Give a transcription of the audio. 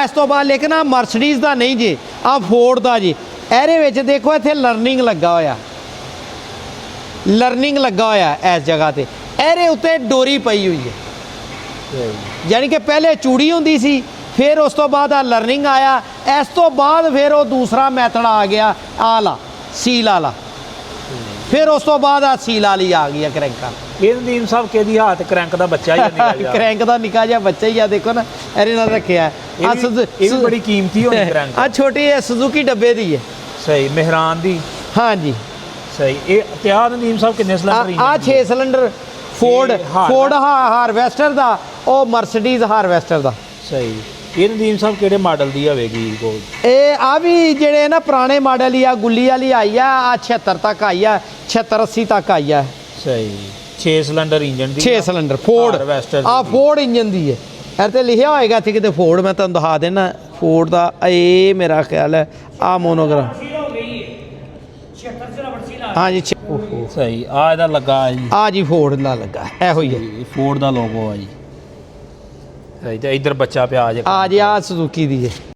ਇਸ ਤੋਂ ਬਾਅਦ ਲੇਕਿਨ ਆ ਮਰਸੀਡੀਜ਼ ਦਾ ਨਹੀਂ ਜੀ, ਆ ਫੋਰਡ ਦਾ ਜੀ। ਇਹਦੇ ਵਿੱਚ ਦੇਖੋ ਇੱਥੇ ਲਰਨਿੰਗ ਲੱਗਾ ਹੋਇਆ, ਲਰਨਿੰਗ ਲੱਗਾ ਹੋਇਆ ਇਸ ਜਗ੍ਹਾ ਤੇ। ਇਹਦੇ ਉੱਤੇ ਡੋਰੀ ਪਈ ਹੋਈ ਹੈ, ਯਾਨੀ ਕਿ ਪਹਿਲੇ ਚੂੜੀ ਹੁੰਦੀ ਸੀ, ਫਿਰ ਉਸ ਤੋਂ ਬਾਅਦ ਆ ਲਰਨਿੰਗ ਆਇਆ, ਇਸ ਤੋਂ ਬਾਅਦ ਫਿਰ ਉਹ ਦੂਸਰਾ ਮੈਥਡ ਆ ਗਿਆ ਆਲਾ ਸੀਲ ਵਾਲਾ, ਫਿਰ ਉਸ ਤੋਂ ਬਾਅਦ ਆ ਸੀਲ ਵਾਲੀ ਆ ਗਈ ਆ ਕਰੈਂਕਾਂ। ਇਹ ਨਦੀਮ ਸਾਹਿਬ ਕਿਹਦੀ ਹੱਥ ਕਰੈਂਕ ਦਾ ਬੱਚਾ ਹੀ ਨਿਕਲ ਕਰੈਂਕ ਦਾ ਨਿੱਕਾ ਜਿਹਾ ਬੱਚਾ ਹੀ ਆ, ਦੇਖੋ ਨਾ ਇਹਦੇ ਨਾਲ ਰੱਖਿਆ। ਇਹ ਵੀ ਬੜੀ ਕੀਮਤੀ ਹੋਣੀ ਕਰੈਂਕ। ਆ ਛੋਟੀ ਸੁਜ਼ੂਕੀ ਡੱਬੇ ਦੀ ਹੈ। ਸਹੀ, ਮਹਿਰਾਨ ਦੀ। ਹਾਂਜੀ ਸਹੀ। ਇਹ ਤਿਆਰ ਨਦੀਮ ਸਾਹਿਬ ਕਿੰਨੇ ਸਿਲੰਡਰ? ਆ 6 ਸਿਲੰਡਰ ਫੋਰਡ ਹਾਰਵੈਸਟਰ ਦਾ, ਉਹ ਮਰਸੀਡੀਜ਼ ਹਾਰਵੈਸਟਰ ਦਾ। ਸਹੀ। ਇਹ ਨਦੀਮ ਸਾਹਿਬ ਕਿਹੜੇ ਮਾਡਲ ਦੀ ਹੋਵੇਗੀ? ਇਹ ਆ ਵੀ ਜਿਹੜੇ ਨਾ ਪੁਰਾਣੇ ਮਾਡਲ ਹੀ ਆ, ਗੁੱਲੀ ਵਾਲੀ ਆਈ ਆ, 76 ਤੱਕ ਆਈ ਆ, 76 80 ਤੱਕ ਆਈ ਆ। ਸਹੀ। 6 ਸਿਲੰਡਰ ਇੰਜਨ ਦੀ, 6 ਸਿਲੰਡਰ ਫੋਰਡ। ਆ ਫੋਰਡ ਇੰਜਨ ਦੀ ਹੈ, ਇਹ ਤੇ ਲਿਖਿਆ ਹੋਏਗਾ ਇੱਥੇ ਕਿਤੇ ਫੋਰਡ, ਮੈਂ ਤੁਹਾਨੂੰ ਦਿਖਾ ਦੇਣਾ ਫੋਰਡ ਦਾ। ਇਹ ਮੇਰਾ ਖਿਆਲ ਹੈ ਆ ਮੋਨੋਗ੍ਰਾਮ। हाँ जी। सही। आ इधर लगा है जी। आ जी फोर्ड ला लगा है, हो ही है फोर्ड दा लोगो है जी। सही। ते इधर बच्चा पे आ जी, आ सुजुकी दी है।